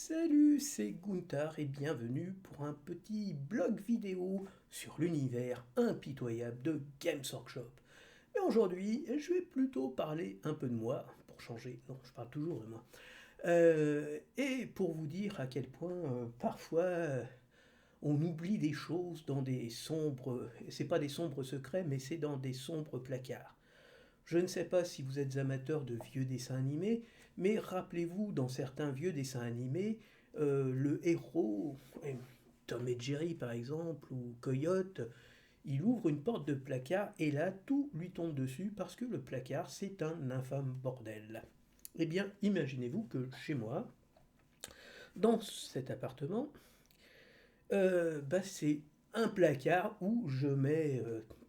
Salut, c'est Gunther et bienvenue pour un petit blog vidéo sur l'univers impitoyable de Games Workshop. Et aujourd'hui, je vais plutôt parler un peu de moi, pour changer, non, je parle toujours de moi, et pour vous dire à quel point parfois on oublie des choses dans des sombres, c'est pas des sombres secrets, mais c'est dans des sombres placards. Je ne sais pas si vous êtes amateur de vieux dessins animés, mais rappelez-vous, dans certains vieux dessins animés, le héros, Tom et Jerry par exemple, ou Coyote, il ouvre une porte de placard et là, tout lui tombe dessus parce que le placard, c'est un infâme bordel. Eh bien, imaginez-vous que chez moi, dans cet appartement, c'est un placard où je mets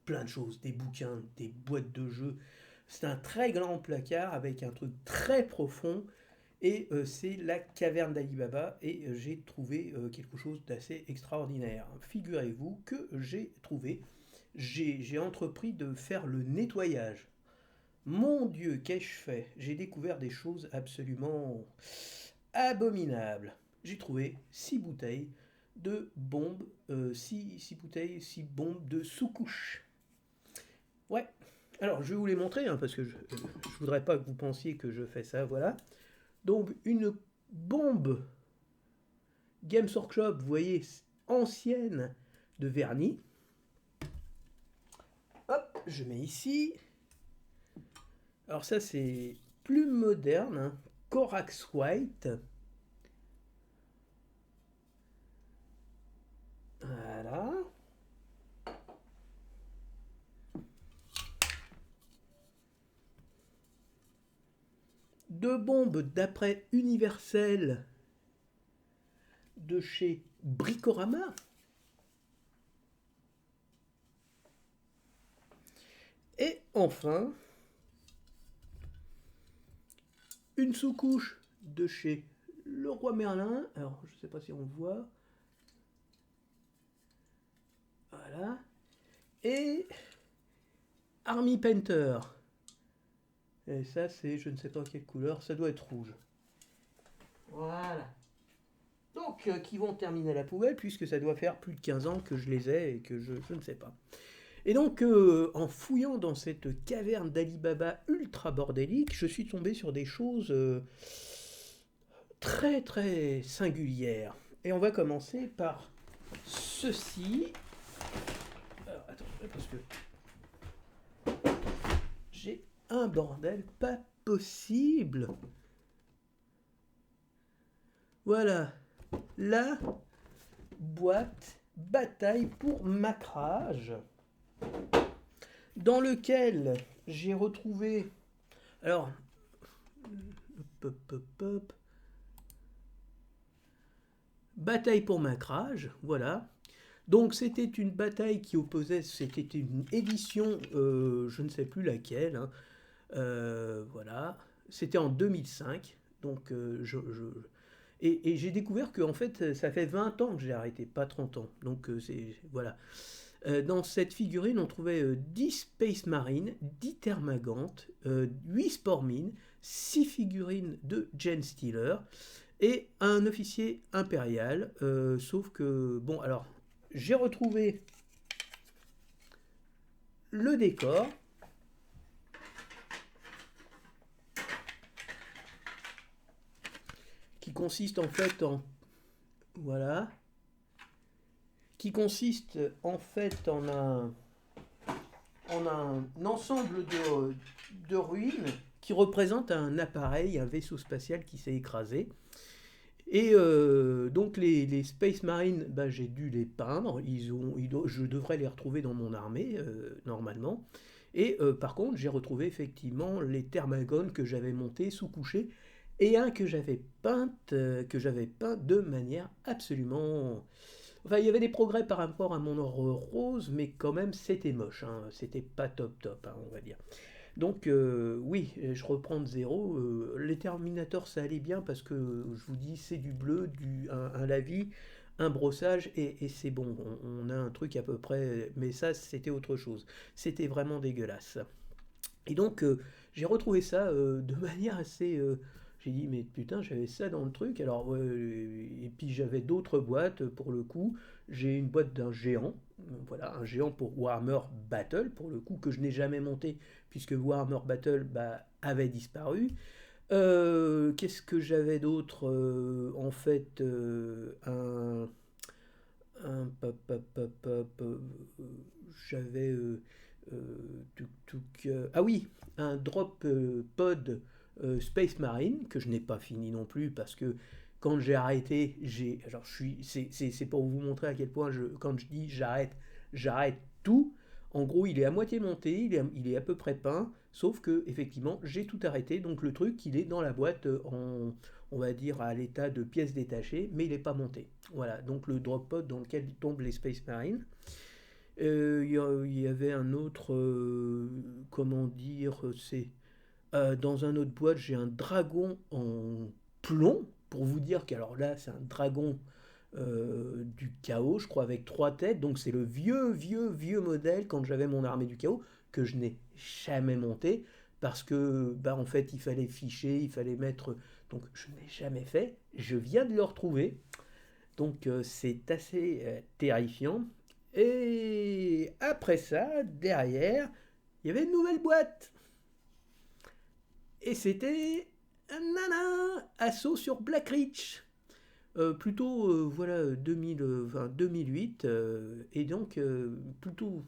plein de choses, des bouquins, des boîtes de jeux. C'est un très grand placard avec un truc très profond et c'est la caverne d'Ali Baba et j'ai trouvé quelque chose d'assez extraordinaire. Figurez-vous que j'ai entrepris de faire le nettoyage. Mon Dieu, qu'ai-je fait? J'ai découvert des choses absolument abominables. J'ai trouvé 6 bouteilles de bombes, 6 bouteilles, 6 bombes de sous-couche. Ouais, alors je vais vous les montrer hein, parce que je voudrais pas que vous pensiez que je fais ça, voilà. Donc une bombe Games Workshop, vous voyez, ancienne de vernis. Hop, je mets ici. Alors ça c'est plus moderne, hein, Corax White. Voilà. Deux bombes d'après Universel de chez Bricorama. Et enfin, une sous-couche de chez Leroy Merlin. Alors, je ne sais pas si on voit. Voilà. Et Army Painter. Et ça, c'est, je ne sais pas quelle couleur, ça doit être rouge. Voilà. Donc, qui vont terminer à la poubelle, puisque ça doit faire plus de 15 ans que je les ai et que je ne sais pas. Et donc, en fouillant dans cette caverne d'Ali Baba ultra bordélique, je suis tombé sur des choses très très singulières. Et on va commencer par ceci. Alors, attends, parce que j'ai un bordel pas possible. Voilà, la boîte bataille pour Macrage, dans lequel j'ai retrouvé, alors, bataille pour Macrage, voilà. Donc c'était une bataille qui opposait, c'était une édition, je ne sais plus laquelle, hein, voilà, c'était en 2005, donc et j'ai découvert que en fait ça fait 20 ans que j'ai arrêté, pas 30 ans, donc c'est, voilà. Dans cette figurine on trouvait 10 Space Marines, 10 Termagantes, 8 Spormines, 6 figurines de Gen Stealer, et un officier impérial, sauf que, bon alors, j'ai retrouvé le décor, qui consiste en fait en, voilà, qui consiste en fait en un ensemble de ruines qui représentent un appareil, un vaisseau spatial qui s'est écrasé. Et donc les Space Marines, bah, j'ai dû les peindre, je devrais les retrouver dans mon armée, normalement. Et par contre, j'ai retrouvé effectivement les Thermagones que j'avais montés sous-couchés, et un que j'avais peint de manière absolument... Enfin, il y avait des progrès par rapport à mon or rose, mais quand même, c'était moche, hein. C'était pas top top, hein, on va dire. Donc oui, je reprends de zéro. Les Terminators, ça allait bien parce que je vous dis, c'est du bleu, un lavis, un brossage et c'est bon. On a un truc à peu près, mais ça, c'était autre chose. C'était vraiment dégueulasse. Et donc j'ai retrouvé ça de manière assez J'ai dit, mais putain, j'avais ça dans le truc. Alors, et puis j'avais d'autres boîtes pour le coup. J'ai une boîte d'un géant, voilà, un géant pour Warhammer Battle, pour le coup, que je n'ai jamais monté, puisque Warhammer Battle bah, avait disparu. Qu'est-ce que j'avais d'autre en fait, j'avais ah oui, un drop pod Space Marine que je n'ai pas fini non plus parce que quand j'ai arrêté, alors c'est pour vous montrer à quel point quand je dis j'arrête tout. En gros, il est à moitié monté, il est à peu près peint, sauf que effectivement, j'ai tout arrêté. Donc le truc, il est dans la boîte on va dire à l'état de pièces détachées, mais il n'est pas monté. Voilà, donc le drop pod dans lequel tombent les Space Marines. Il y avait un autre, comment dire, c'est dans un autre boîte, j'ai un dragon en plomb, pour vous dire qu'alors là, c'est un dragon du chaos, je crois, avec 3 têtes. Donc c'est le vieux modèle quand j'avais mon armée du chaos, que je n'ai jamais monté, parce que, bah, en fait, il fallait ficher, il fallait mettre. Donc je n'ai jamais fait. Je viens de le retrouver. Donc c'est assez terrifiant. Et après ça, derrière, il y avait une nouvelle boîte. Et c'était un nana assaut sur Blackreach. Plutôt, voilà, 2008. Et donc, plutôt.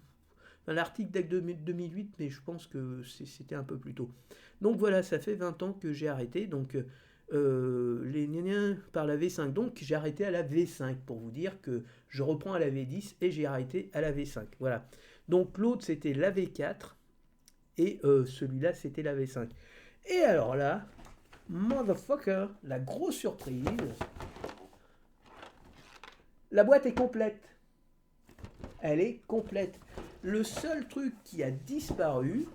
Enfin, l'article date de 2008, mais je pense que c'était un peu plus tôt. Donc voilà, ça fait 20 ans que j'ai arrêté. Donc, les gnagnins par la V5. Donc, j'ai arrêté à la V5 pour vous dire que je reprends à la V10 et j'ai arrêté à la V5. Voilà. Donc, l'autre, c'était la V4 et celui-là, c'était la V5. Et alors là, motherfucker, la grosse surprise, la boîte est complète. Elle est complète. Le seul truc qui a disparu,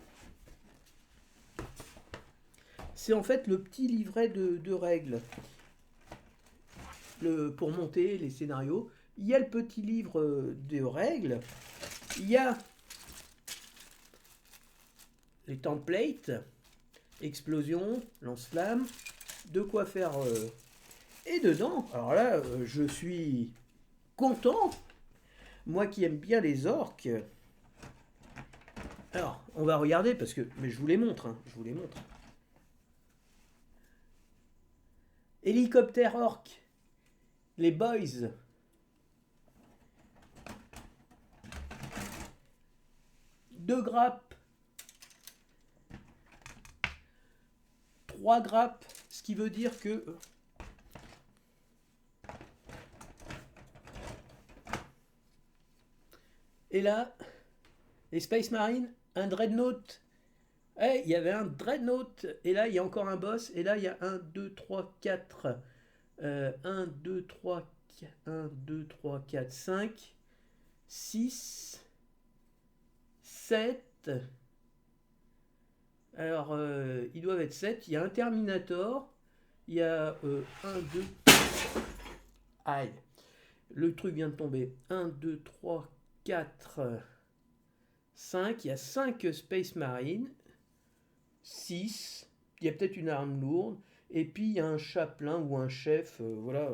c'est en fait le petit livret de règles pour monter les scénarios. Il y a le petit livre de règles. Il y a les templates, explosion, lance-flamme, de quoi faire. Et dedans, alors là, je suis content. Moi qui aime bien les orques. Alors, on va regarder parce que. Mais je vous les montre, hein, je vous les montre. Hélicoptère orque. Les boys. Deux grappes. 3 grappes. Ce qui veut dire que. Et là, les Space Marines, un Dreadnought. Eh, il y avait un Dreadnought. Et là, il y a encore un boss. Et là, il y a 1, 2, 3, 4. 1, 2, 3, 4, 1, 2, 3, 4, 5, 6, 7. Alors, ils doivent être 7. Il y a un Terminator. Il y a 1, 2. Aïe. Le truc vient de tomber. 1, 2, 3, 4, 5. Il y a 5 Space Marines. 6. Il y a peut-être une arme lourde. Et puis il y a un chapelain ou un chef. Voilà.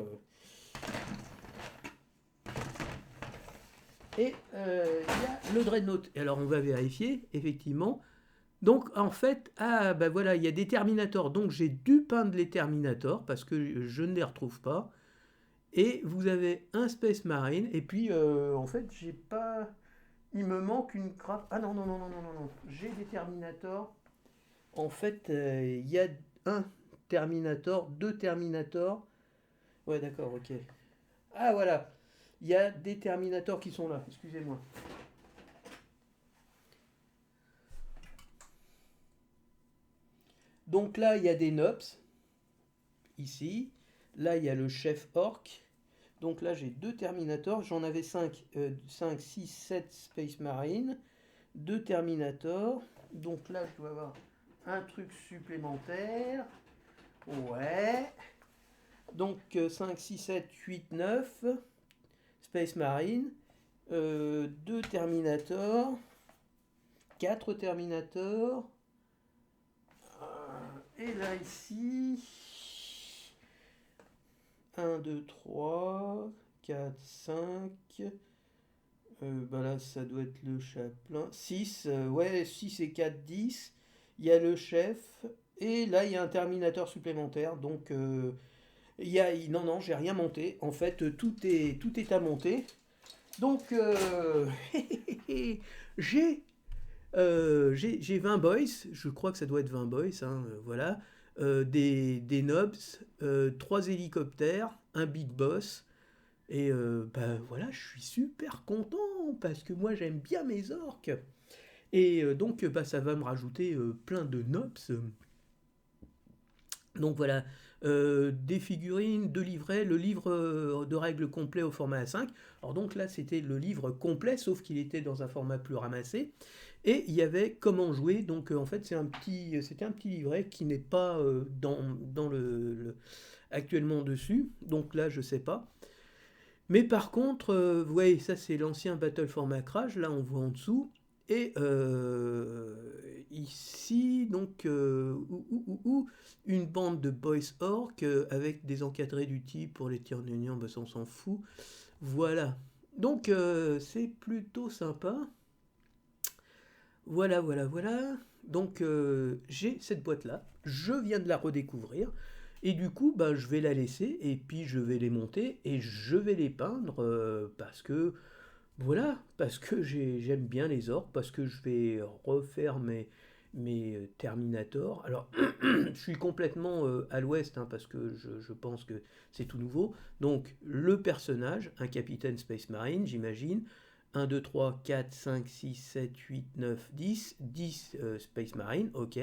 Et il y a le Dreadnought. Et alors on va vérifier, effectivement. Donc en fait, ah bah voilà, il y a des Terminators. Donc j'ai dû peindre les Terminators parce que je ne les retrouve pas. Et vous avez un Space Marine. Et puis en fait, j'ai pas. Il me manque une grappe. Ah non, non, non, non, non, non, non. J'ai des Terminators. En fait, il y a un Terminator, 2 Terminators. Ouais, d'accord, ok. Ah voilà, il y a des Terminators qui sont là, excusez-moi. Donc là, il y a des Nops, ici. Là, il y a le chef orc. Donc là, j'ai 2 Terminators. J'en avais 5, 5, 6, 7 Space Marines. 2 Terminators. Donc là, je dois avoir un truc supplémentaire. Ouais. Donc 5, 6, 7, 8, 9. Space Marine. 2 Terminators. 4 Terminators. Et là, ici. 1, 2, 3, 4, 5. Bah là, ça doit être le chaplain. 6, ouais, 6 et 4, 10. Il y a le chef. Et là, il y a un terminateur supplémentaire. Donc, non, non, j'ai rien monté. En fait, tout est à monter. Donc, j'ai j'ai 20 boys. Je crois que ça doit être 20 boys. Hein, voilà. Des nobs, 3 hélicoptères, un big boss. Et bah voilà, je suis super content parce que moi j'aime bien mes orques. Et donc bah, ça va me rajouter plein de nobs. Donc voilà, des figurines, deux livrets, le livre de règles complet au format A5. Alors donc là c'était le livre complet, sauf qu'il était dans un format plus ramassé. Et il y avait comment jouer. Donc en fait c'était un petit livret qui n'est pas dans actuellement dessus. Donc là je sais pas. Mais par contre, vous voyez, ça c'est l'ancien Battle for Macrage, là on voit en dessous. Et ici, donc, une bande de boys orcs avec des encadrés du type pour les tirs de union, bah, ça on s'en fout. Voilà. Donc c'est plutôt sympa. Voilà, voilà, voilà. Donc j'ai cette boîte-là. Je viens de la redécouvrir. Et du coup, bah, je vais la laisser et puis je vais les monter et je vais les peindre parce que voilà, parce que j'aime bien les orques, parce que je vais refaire mes Terminator. Alors, je suis complètement à l'ouest hein, parce que je pense que c'est tout nouveau. Donc, le personnage, un capitaine Space Marine, j'imagine. 1, 2, 3, 4, 5, 6, 7, 8, 9, 10. 10 Space Marine, ok.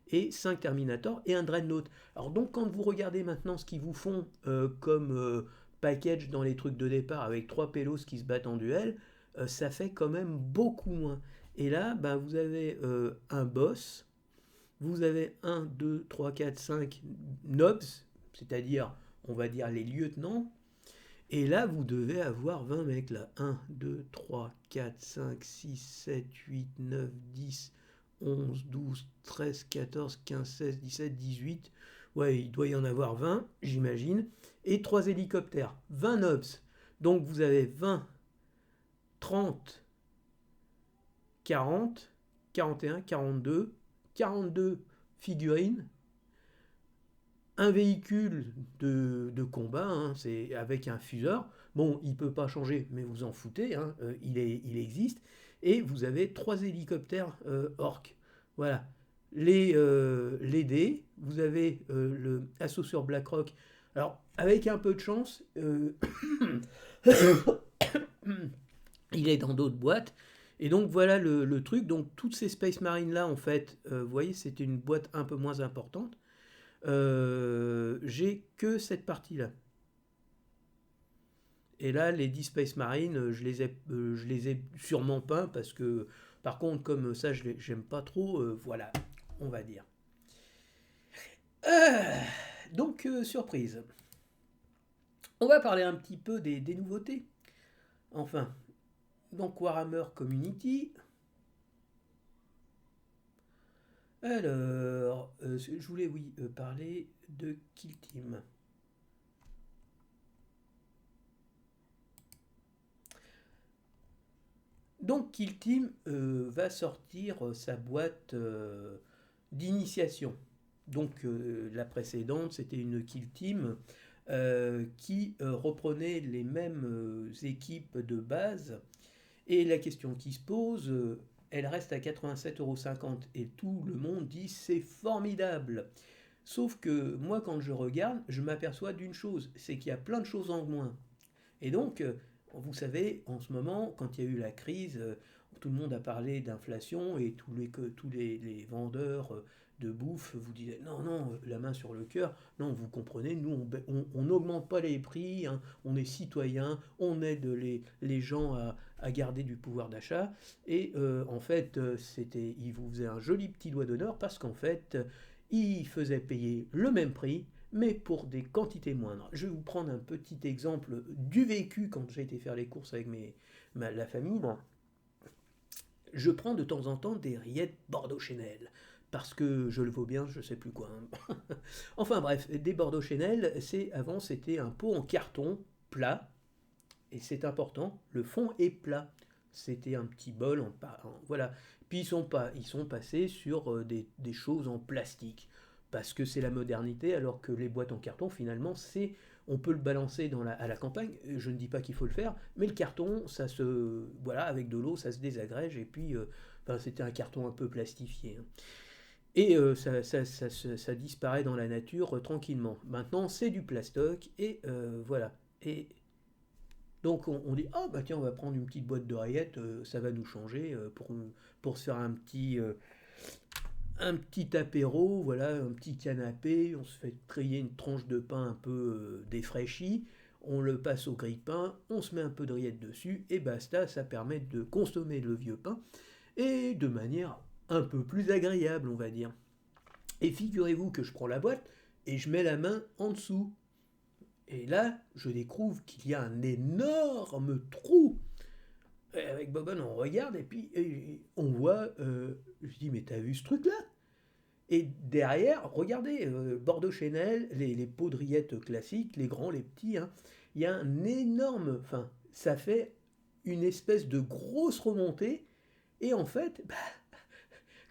Et 5 Terminator et un Dreadnought. Alors donc quand vous regardez maintenant ce qu'ils vous font comme package dans les trucs de départ avec 3 pélos qui se battent en duel, ça fait quand même beaucoup moins. Et là, bah, vous avez un boss, vous avez 1, 2, 3, 4, 5 nobs, c'est-à-dire, on va dire, les lieutenants, et là, vous devez avoir 20 mecs là. 1, 2, 3, 4, 5, 6, 7, 8, 9, 10, 11, 12, 13, 14, 15, 16, 17, 18. Ouais, il doit y en avoir 20, j'imagine. Et 3 hélicoptères. 20 nobs. Donc vous avez 20, 30, 40, 41, 42, 42 figurines, un véhicule de combat, hein, c'est avec un fuseur. Bon, il ne peut pas changer, mais vous en foutez, hein, il existe. Et vous avez 3 hélicoptères orques. Voilà. Les dés, vous avez le assaut sur Blackrock. Alors, avec un peu de chance, il est dans d'autres boîtes. Et donc voilà le truc. Donc toutes ces Space Marines là, en fait, vous voyez, c'est une boîte un peu moins importante. J'ai que cette partie-là. Et là, les 10 Space Marines, je les ai sûrement peints parce que, par contre, comme ça, j'aime pas trop, voilà, on va dire. Euh, donc, surprise. On va parler un petit peu des nouveautés. Enfin, donc Warhammer Community. Alors, je voulais, oui, parler de Kill Team. Donc Kill Team va sortir sa boîte d'initiation. Donc la précédente, c'était une Kill Team qui reprenait les mêmes équipes de base. Et la question qui se pose, elle reste à 87,50 € et tout le monde dit c'est formidable. Sauf que moi quand je regarde, je m'aperçois d'une chose, c'est qu'il y a plein de choses en moins. Et donc, vous savez, en ce moment, quand il y a eu la crise, tout le monde a parlé d'inflation et tous les vendeurs de bouffe vous disaient non, non, la main sur le cœur, non, vous comprenez, nous, on n'augmente pas les prix, hein, on est citoyen, on aide les gens à garder du pouvoir d'achat. Et en fait, ils vous faisaient un joli petit doigt d'honneur parce qu'en fait, ils faisaient payer le même prix mais pour des quantités moindres. Je vais vous prendre un petit exemple du vécu quand j'ai été faire les courses avec la famille. Bon, je prends de temps en temps des rillettes Bordeaux Chanel parce que je le vaux bien, je sais plus quoi, hein. Enfin bref, des Bordeaux Chanel, avant c'était un pot en carton plat, et c'est important, le fond est plat. C'était un petit bol voilà. Puis ils sont passés sur des choses en plastique parce que c'est la modernité, alors que les boîtes en carton finalement on peut le balancer à la campagne. Je ne dis pas qu'il faut le faire, mais le carton, voilà, avec de l'eau, ça se désagrège et puis enfin, c'était un carton un peu plastifié, hein. Et ça disparaît dans la nature tranquillement. Maintenant, c'est du plastoc et voilà. Et donc on dit, ah bah tiens, on va prendre une petite boîte d'oreillettes, ça va nous changer pour se faire un petit apéro, voilà, un petit canapé, on se fait griller une tranche de pain un peu défraîchie, on le passe au grille-pain, on se met un peu de rillettes dessus, et basta, ça permet de consommer le vieux pain, et de manière un peu plus agréable, on va dire. Et figurez-vous que je prends la boîte, et je mets la main en dessous. Et là, je découvre qu'il y a un énorme trou. Et avec Bobon, on regarde et puis on voit. Je dis, mais t'as vu ce truc-là? Et derrière, regardez, Bordeaux Chanel, les poudriettes classiques, les grands, les petits, hein, il y a un énorme. Enfin, ça fait une espèce de grosse remontée. Et en fait, bah,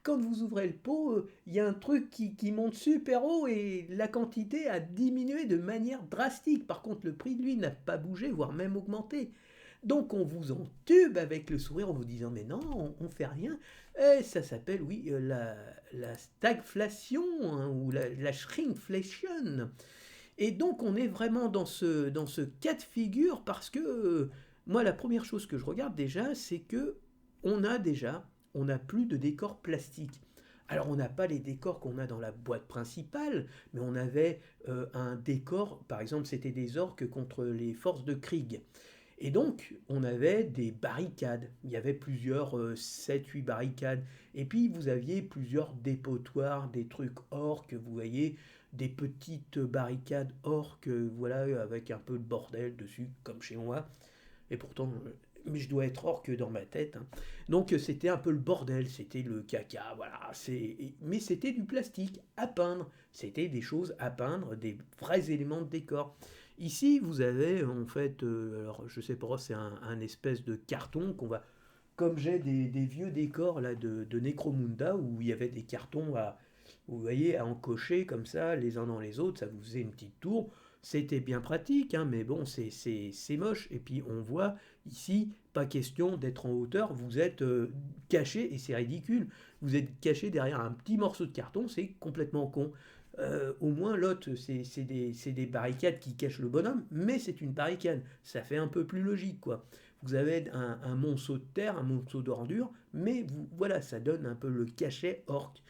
quand vous ouvrez le pot, il y a un truc qui monte super haut et la quantité a diminué de manière drastique. Par contre, le prix, lui, n'a pas bougé, voire même augmenté. Donc on vous entube avec le sourire en vous disant mais non, on fait rien. Et ça s'appelle, oui, la stagflation, hein, ou la shrinkflation. Et donc on est vraiment dans ce cas de figure parce que moi la première chose que je regarde déjà, c'est que on n'a plus de décors plastiques. Alors on n'a pas les décors qu'on a dans la boîte principale, mais on avait un décor, par exemple c'était des orques contre les forces de Krieg. Et donc, on avait des barricades. Il y avait plusieurs 7-8 barricades. Et puis, vous aviez plusieurs dépotoirs, des trucs orques, vous voyez, des petites barricades orques, voilà, avec un peu de bordel dessus, comme chez moi. Et pourtant, mais je dois être orque dans ma tête, hein. Donc, c'était un peu le bordel, c'était le caca, voilà. Mais c'était du plastique à peindre. C'était des choses à peindre, des vrais éléments de décor. Ici, vous avez en fait, alors je sais pas, c'est un espèce de carton qu'on va. Comme j'ai des vieux décors là de Necromunda où il y avait des cartons vous voyez, à encocher comme ça, les uns dans les autres, ça vous faisait une petite tour. C'était bien pratique, hein, mais bon, c'est moche. Et puis on voit ici, pas question d'être en hauteur, vous êtes caché, et c'est ridicule, vous êtes caché derrière un petit morceau de carton, c'est complètement con. Au moins l'autre, c'est des barricades qui cachent le bonhomme, mais c'est une barricade, ça fait un peu plus logique, quoi. Vous avez un monceau de terre, un monceau d'ordures, mais voilà, ça donne un peu le cachet orque.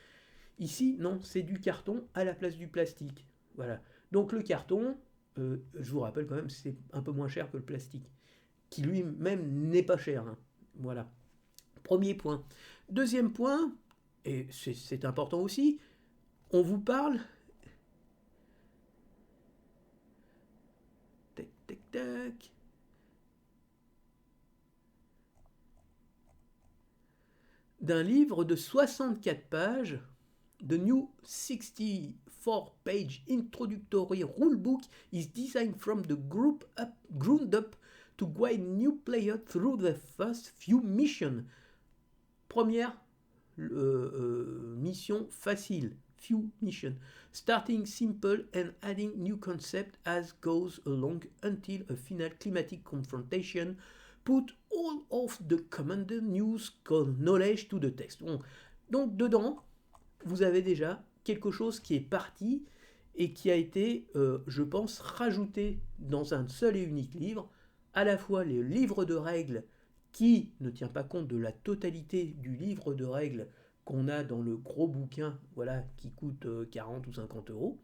Ici, non, c'est du carton à la place du plastique. Voilà. Donc le carton, je vous rappelle quand même, c'est un peu moins cher que le plastique, qui lui-même n'est pas cher, hein. Voilà. Premier point. Deuxième point, et c'est important aussi, on vous parle. Tac, tac, tac. D'un livre de 64 pages, The New 64-page introductory rulebook is designed from the ground up to guide new players through the first few missions. Première mission facile, few missions, starting simple and adding new concept as goes along until a final climatic confrontation put all of the commander news knowledge to the text. Bon. Donc dedans, vous avez déjà quelque chose qui est parti et qui a été, je pense, rajouté dans un seul et unique livre, à la fois les livres de règles qui ne tient pas compte de la totalité du livre de règles qu'on a dans le gros bouquin, voilà, qui coûte 40 ou 50 euros.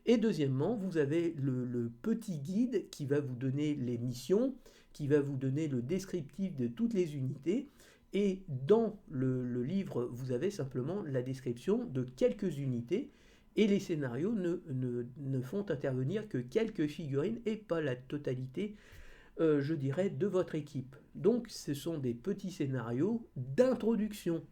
Et deuxièmement, vous avez le petit guide qui va vous donner les missions, qui va vous donner le descriptif de toutes les unités. Et dans le livre, vous avez simplement la description de quelques unités. Et les scénarios ne font intervenir que quelques figurines et pas la totalité, je dirais, de votre équipe. Donc ce sont des petits scénarios d'introduction.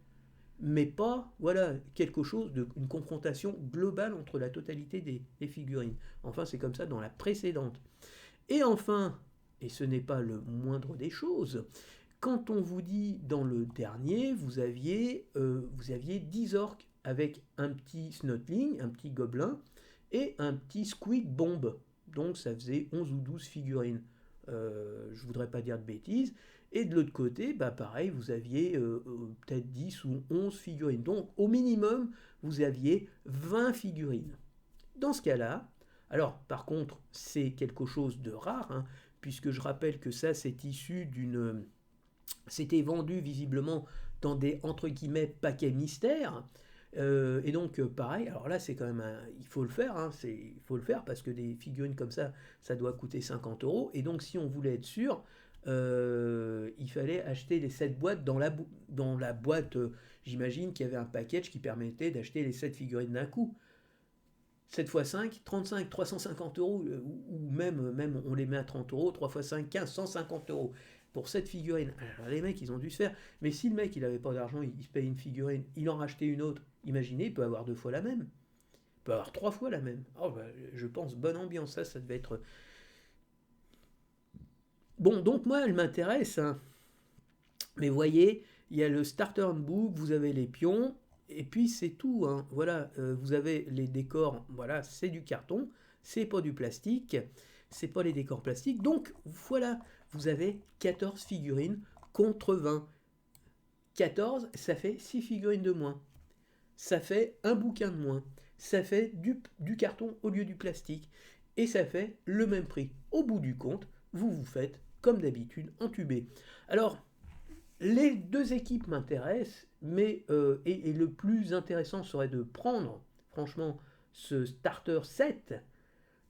mais pas, voilà, quelque chose une confrontation globale entre la totalité des figurines. Enfin, c'est comme ça dans la précédente. Et enfin, et ce n'est pas le moindre des choses, quand on vous dit dans le dernier, vous aviez 10 orques avec un petit snotling, un petit gobelin, et un petit squid bomb. Donc ça faisait 11 ou 12 figurines. Je voudrais pas dire de bêtises. Et de l'autre côté, bah pareil, vous aviez peut-être 10 ou 11 figurines. Donc au minimum, vous aviez 20 figurines. Dans ce cas-là, alors par contre, c'est quelque chose de rare, hein, puisque je rappelle que ça, c'est issu d'une... C'était vendu visiblement dans des entre guillemets paquets mystères. Et donc pareil, alors là c'est quand même il faut le faire, hein, il faut le faire parce que des figurines comme ça doit coûter 50 euros. Et donc si on voulait être sûr, il fallait acheter les 7 boîtes dans la boîte. J'imagine qu'il y avait un package qui permettait d'acheter les 7 figurines d'un coup. 7 x 5, 35, 350 euros, ou même on les met à 30 euros, 3 x 5, 15, 150 euros pour cette figurine. Alors les mecs, ils ont dû se faire. Mais si le mec, il n'avait pas d'argent, il se paye une figurine, il en rachetait une autre, imaginez, il peut avoir 2 fois la même. Il peut avoir 3 fois la même. Oh, bah, je pense, bonne ambiance, ça devait être... Bon, donc moi, elle m'intéresse, hein. Mais voyez, il y a le starter handbook, vous avez les pions, et puis c'est tout, hein. Voilà, vous avez les décors, voilà, c'est du carton, c'est pas du plastique, c'est pas les décors plastiques. Donc voilà, vous avez 14 figurines contre 20. 14, ça fait 6 figurines de moins. Ça fait un bouquin de moins. Ça fait du carton au lieu du plastique. Et ça fait le même prix. Au bout du compte, vous vous faites, comme d'habitude, entuber. Alors, les deux équipes m'intéressent, mais et le plus intéressant serait de prendre, franchement, ce starter 7,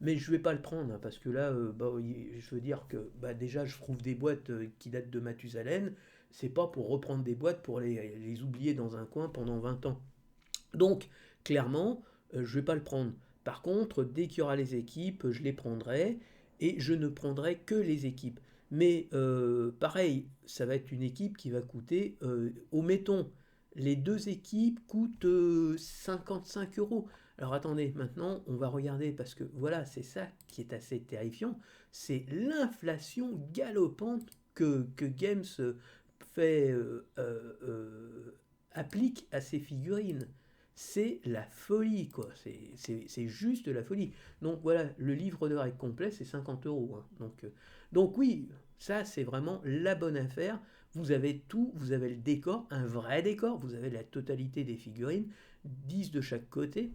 mais je ne vais pas le prendre, hein, parce que là, bah, je veux dire que bah, déjà, je trouve des boîtes qui datent de Mathusalem, c'est pas pour reprendre des boîtes pour les oublier dans un coin pendant 20 ans. Donc, clairement, je ne vais pas le prendre. Par contre, dès qu'il y aura les équipes, je les prendrai et je ne prendrai que les équipes. Mais pareil, ça va être une équipe qui va coûter, omettons, les deux équipes coûtent 55 euros. Alors attendez, maintenant on va regarder parce que voilà, c'est ça qui est assez terrifiant, c'est l'inflation galopante que Games fait, applique à ses figurines. C'est la folie, quoi. C'est juste la folie. Donc voilà, le livre de règles complet, c'est 50 euros, hein. Donc oui, ça c'est vraiment la bonne affaire. Vous avez tout, vous avez le décor, un vrai décor, vous avez la totalité des figurines, 10 de chaque côté,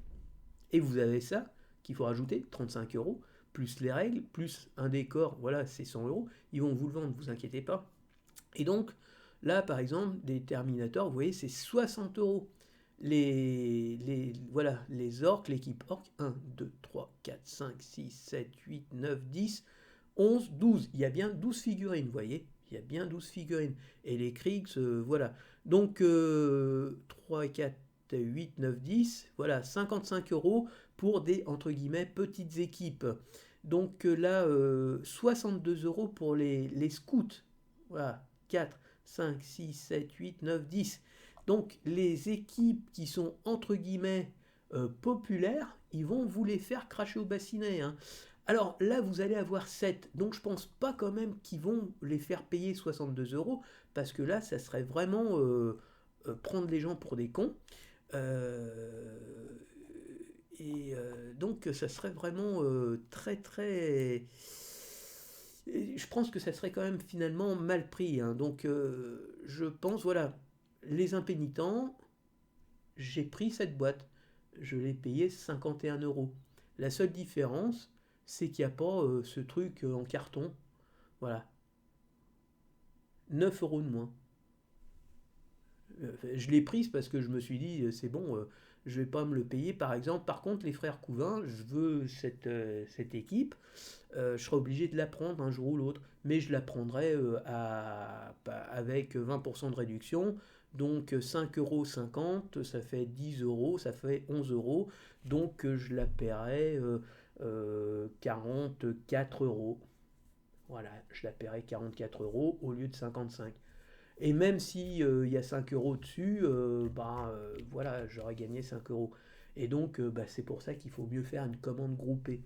et vous avez ça qu'il faut rajouter, 35 euros, plus les règles, plus un décor, voilà, c'est 100 euros. Ils vont vous le vendre, vous inquiétez pas. Et donc, là, par exemple, des Terminators, vous voyez, c'est 60 euros. Voilà, les orques, l'équipe orque, 1, 2, 3, 4, 5, 6, 7, 8, 9, 10, 11, 12. Il y a bien 12 figurines, vous voyez. Il y a bien 12 figurines. Et les Kriegs, voilà. Donc, 3, 4, 8, 9, 10, voilà, 55 euros pour des, entre guillemets, petites équipes. Donc là, 62 euros pour les scouts. Voilà, 4, 5, 6, 7, 8, 9, 10. Donc les équipes qui sont entre guillemets populaires, ils vont vous les faire cracher au bassinet, hein. Alors là, vous allez avoir 7. Donc je pense pas quand même qu'ils vont les faire payer 62 euros, parce que là, ça serait vraiment prendre les gens pour des cons. Euh, donc ça serait vraiment très très... Je pense que ça serait quand même finalement mal pris, hein. Donc je pense, voilà, les impénitents, j'ai pris cette boîte. Je l'ai payé 51 euros. La seule différence, c'est qu'il n'y a pas ce truc en carton. Voilà, 9 euros de moins. Je l'ai prise parce que je me suis dit, c'est bon, je vais pas me le payer. Par exemple, par contre, les frères Couvin, je veux cette équipe, je serai obligé de la prendre un jour ou l'autre, mais je la prendrai avec 20% de réduction. Donc 5,50 €, ça fait 10 euros, ça fait 11 euros. Donc je la paierai 44 euros. Voilà, je la paierai 44 euros au lieu de 55. Et même si il y a 5 euros dessus, voilà, j'aurais gagné 5 euros. Et donc, c'est pour ça qu'il faut mieux faire une commande groupée.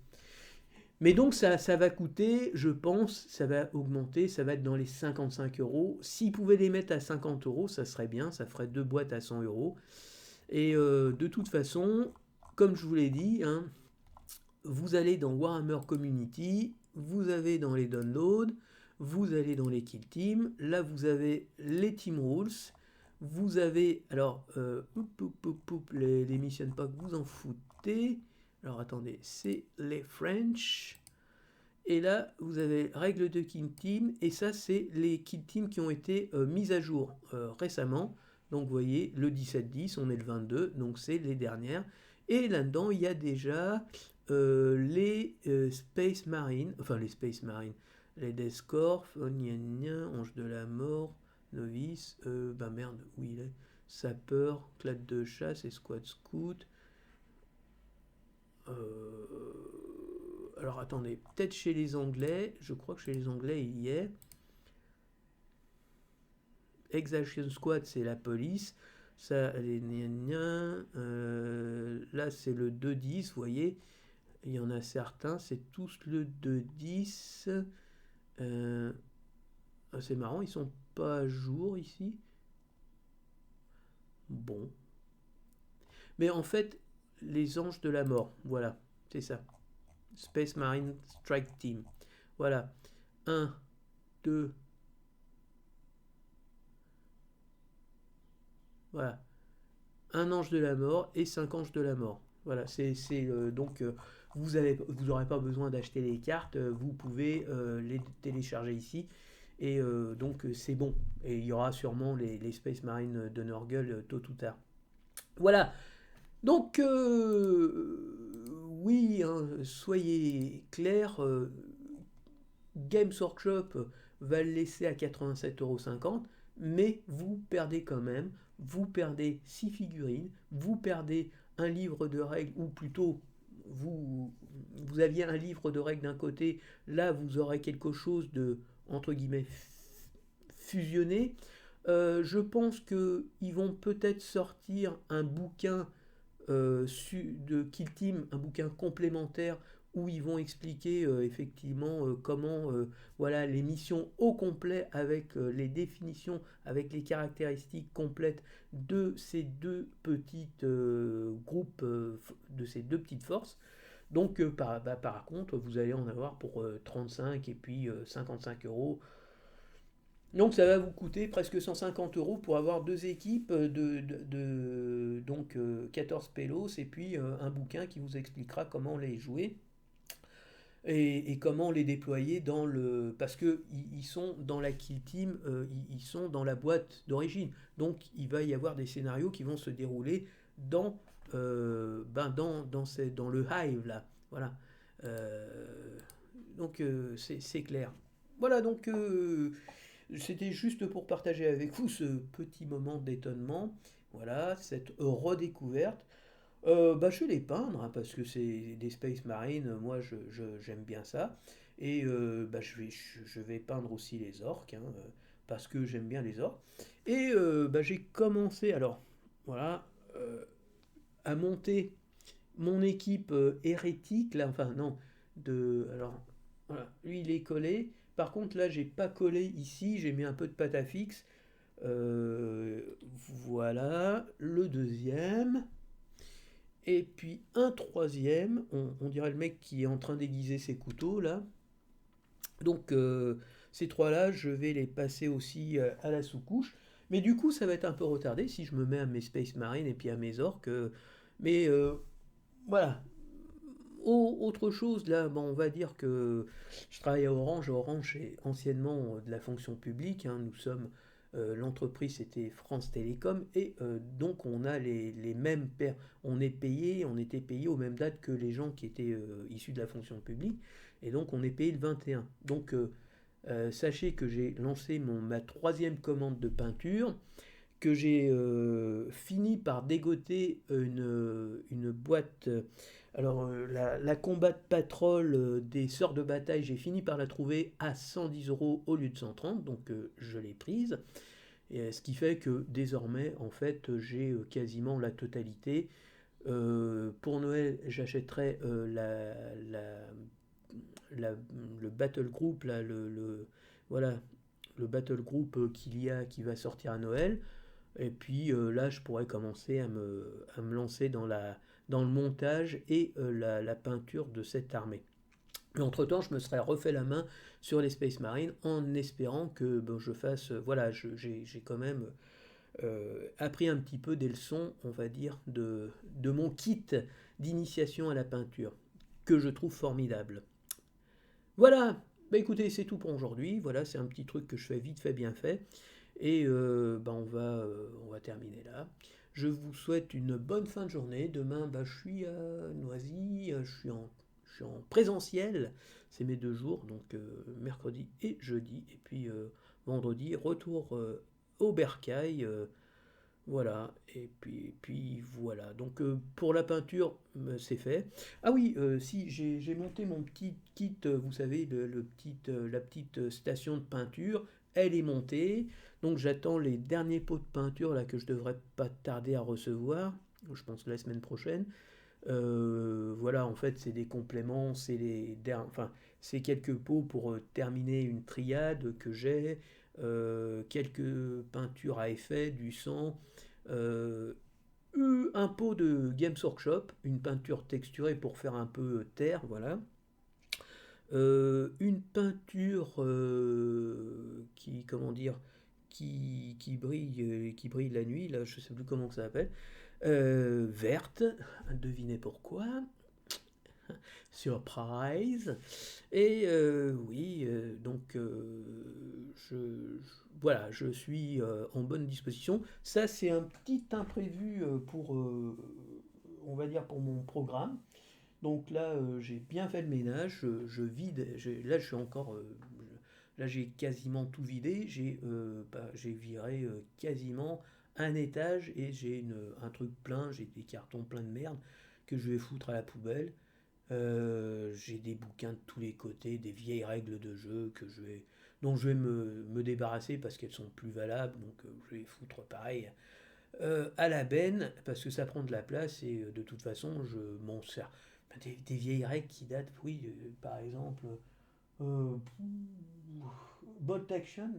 Mais donc ça va coûter, je pense, ça va augmenter, ça va être dans les 55 euros. S'ils pouvaient les mettre à 50 euros, ça serait bien, ça ferait deux boîtes à 100 euros. Et de toute façon, comme je vous l'ai dit, hein, vous allez dans Warhammer Community, vous avez dans les downloads, vous allez dans les kill teams, là vous avez les team rules, vous avez, alors, les mission packs, vous en foutez. Alors attendez, c'est les French. Et là, vous avez règles de kill team, et ça, c'est les kill teams qui ont été mises à jour récemment. Donc vous voyez, le 17-10, on est le 22, donc c'est les dernières. Et là-dedans, il y a déjà les Space Marines, enfin les Space Marines, les Death Corps, Ange de la Mort, Novice, merde, où il est Sapeur, Clade de chasse et Squad Scout. Alors attendez, peut-être chez les Anglais, je crois que chez les Anglais il y est. Exaction Squad, c'est la police. Ça, les là, c'est le 2-10, vous voyez. Il y en a certains, c'est tous le 2-10. C'est marrant, ils sont pas à jour ici. Bon. Mais en fait, les anges de la mort, voilà, c'est ça. Space Marine Strike Team. Voilà. 1, 2. Voilà. Un ange de la mort et 5 anges de la mort. Voilà, donc vous n'aurez pas besoin d'acheter les cartes, vous pouvez les télécharger ici. Et donc c'est bon. Et il y aura sûrement les Space Marine de Nurgle tôt ou tard. Voilà. Donc oui, hein, soyez clairs, Games Workshop va le laisser à 87,50 €, mais vous perdez quand même, vous perdez 6 figurines, vous perdez un livre de règles, ou plutôt vous aviez un livre de règles d'un côté, là vous aurez quelque chose de, entre guillemets, fusionné. Je pense qu'ils vont peut-être sortir un bouquin de Kill Team, un bouquin complémentaire où ils vont expliquer effectivement comment voilà, les missions au complet avec les définitions, avec les caractéristiques complètes de ces deux petites groupes, de ces deux petites forces. Donc par contre, vous allez en avoir pour 35 et puis 55 euros. Donc ça va vous coûter presque 150 euros pour avoir deux équipes donc 14 pélos et puis un bouquin qui vous expliquera comment les jouer et comment les déployer dans le... Parce que ils sont dans la Kill Team, ils sont dans la boîte d'origine. Donc il va y avoir des scénarios qui vont se dérouler dans, dans le Hive là. Voilà. Donc c'est clair. Voilà, donc c'était juste pour partager avec vous ce petit moment d'étonnement. Voilà, cette redécouverte. Je vais les peindre, hein, parce que c'est des Space Marines, moi j'aime bien ça. Et je vais peindre aussi les orques, hein, parce que j'aime bien les orques. Et j'ai commencé, alors, voilà, à monter mon équipe hérétique, là, enfin non, alors, voilà, lui il est collé. Par contre, là, j'ai pas collé ici, j'ai mis un peu de pâte à fixe. Voilà, le deuxième. Et puis un troisième, on dirait le mec qui est en train d'aiguiser ses couteaux là. Donc ces trois-là, je vais les passer aussi à la sous-couche. Mais du coup, ça va être un peu retardé si je me mets à mes Space Marines et puis à mes orques. Mais voilà. Autre chose, là, bon, on va dire que je travaille à Orange. Orange est anciennement de la fonction publique, hein. Nous sommes, l'entreprise c'était France Télécom, et donc on a les mêmes paires. On était payé aux mêmes dates que les gens qui étaient issus de la fonction publique, et donc on est payé le 21. Donc sachez que j'ai lancé ma troisième commande de peinture, que j'ai fini par dégoter une boîte. Alors, la combat de patrol des sœurs de bataille, j'ai fini par la trouver à 110 € au lieu de 130, donc je l'ai prise. Et ce qui fait que désormais, en fait, j'ai quasiment la totalité. Pour Noël, j'achèterai la- le Battle Group, là, voilà, le Battle Group qui va sortir à Noël. Et puis là, je pourrais commencer à me lancer dans le montage et la peinture de cette armée. Mais entre-temps, je me serais refait la main sur les Space Marines en espérant que ben, je fasse... voilà, j'ai quand même appris un petit peu des leçons, on va dire, de mon kit d'initiation à la peinture, que je trouve formidable. Voilà, bah écoutez, c'est tout pour aujourd'hui. Voilà, c'est un petit truc que je fais vite fait, bien fait. Et bah on va terminer là. Je vous souhaite une bonne fin de journée. Demain, bah, je suis à Noisy, je suis en présentiel. C'est mes 2 jours, donc mercredi et jeudi. Et puis vendredi, retour au Bercail. Voilà, et puis voilà. Donc pour la peinture, c'est fait. Ah oui, si j'ai monté mon petit kit, vous savez, la petite station de peinture, elle est montée. Donc j'attends les derniers pots de peinture là que je devrais pas tarder à recevoir. Je pense la semaine prochaine. Voilà, en fait, c'est des compléments, enfin, c'est quelques pots pour terminer une triade que j'ai, quelques peintures à effet, du sang, euh, un pot de Games Workshop, une peinture texturée pour faire un peu terre, voilà. Une peinture comment dire, qui brille la nuit, là, je sais plus comment ça s'appelle, verte, devinez pourquoi, surprise. Et oui, donc voilà, je suis en bonne disposition. Ça, c'est un petit imprévu pour, on va dire, pour mon programme. Donc là, j'ai bien fait le ménage, je vide, là je suis encore, là j'ai quasiment tout vidé, j'ai viré quasiment un étage et j'ai un truc plein, j'ai des cartons pleins de merde que je vais foutre à la poubelle. J'ai des bouquins de tous les côtés, des vieilles règles de jeu dont je vais me débarrasser parce qu'elles sont plus valables, donc je vais les foutre pareil à la benne parce que ça prend de la place et de toute façon je m'en sers. Des vieilles règles qui datent, oui, par exemple, euh, Bolt Action.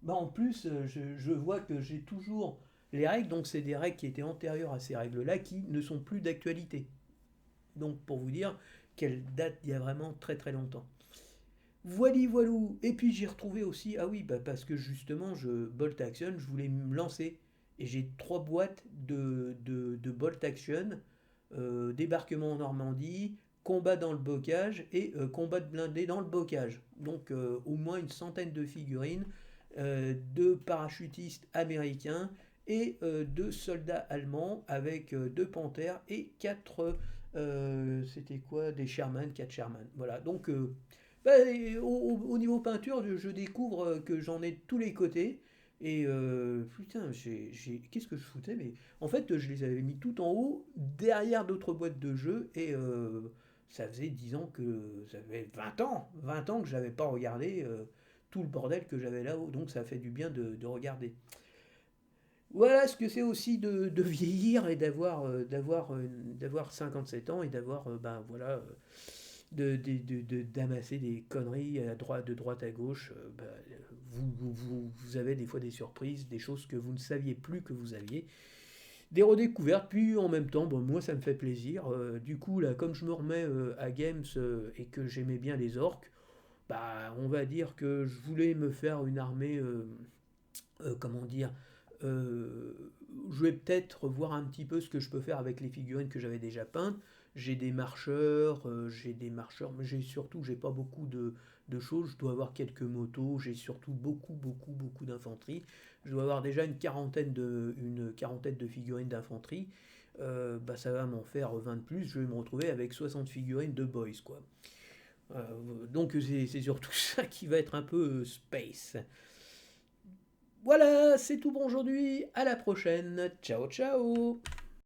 Bah, en plus, je vois que j'ai toujours les règles, donc c'est des règles qui étaient antérieures à ces règles-là qui ne sont plus d'actualité. Donc pour vous dire qu'elles datent d'il y a vraiment très très longtemps. Voili voilou. Et puis j'ai retrouvé aussi, ah oui, bah parce que justement, Bolt Action, je voulais me lancer. Et j'ai 3 boîtes de Bolt Action, débarquement en Normandie, combat dans le bocage et combat de blindés dans le bocage. Donc au moins une centaine de figurines, de parachutistes américains et 2 soldats allemands avec 2 panthères et 4, c'était quoi, des Sherman, 4 Sherman. Voilà, donc bah, au niveau peinture, je découvre que j'en ai de tous les côtés. Et putain, qu'est-ce que je foutais? Mais en fait, je les avais mis tout en haut, derrière d'autres boîtes de jeux. Et ça faisait 10 ans ça fait 20 ans que je n'avais pas regardé tout le bordel que j'avais là-haut. Donc ça fait du bien de regarder. Voilà ce que c'est aussi de vieillir et d'avoir 57 ans et d'avoir, ben voilà, d'amasser des conneries de droite à gauche. Ben, vous avez des fois des surprises, des choses que vous ne saviez plus que vous aviez, des redécouvertes, puis en même temps, bon, moi ça me fait plaisir. Du coup, là, comme je me remets à Games et que j'aimais bien les orques, bah, on va dire que je voulais me faire une armée, comment dire, euh, je vais peut-être voir un petit peu ce que je peux faire avec les figurines que j'avais déjà peintes. J'ai des marcheurs, mais j'ai pas beaucoup de choses. Je dois avoir quelques motos, j'ai surtout beaucoup d'infanterie. Je dois avoir déjà une quarantaine de figurines d'infanterie. Bah, ça va m'en faire 20 de plus. Je vais me retrouver avec 60 figurines de boys, quoi. Donc c'est surtout ça qui va être un peu space. Voilà, c'est tout pour aujourd'hui. À la prochaine. Ciao, ciao.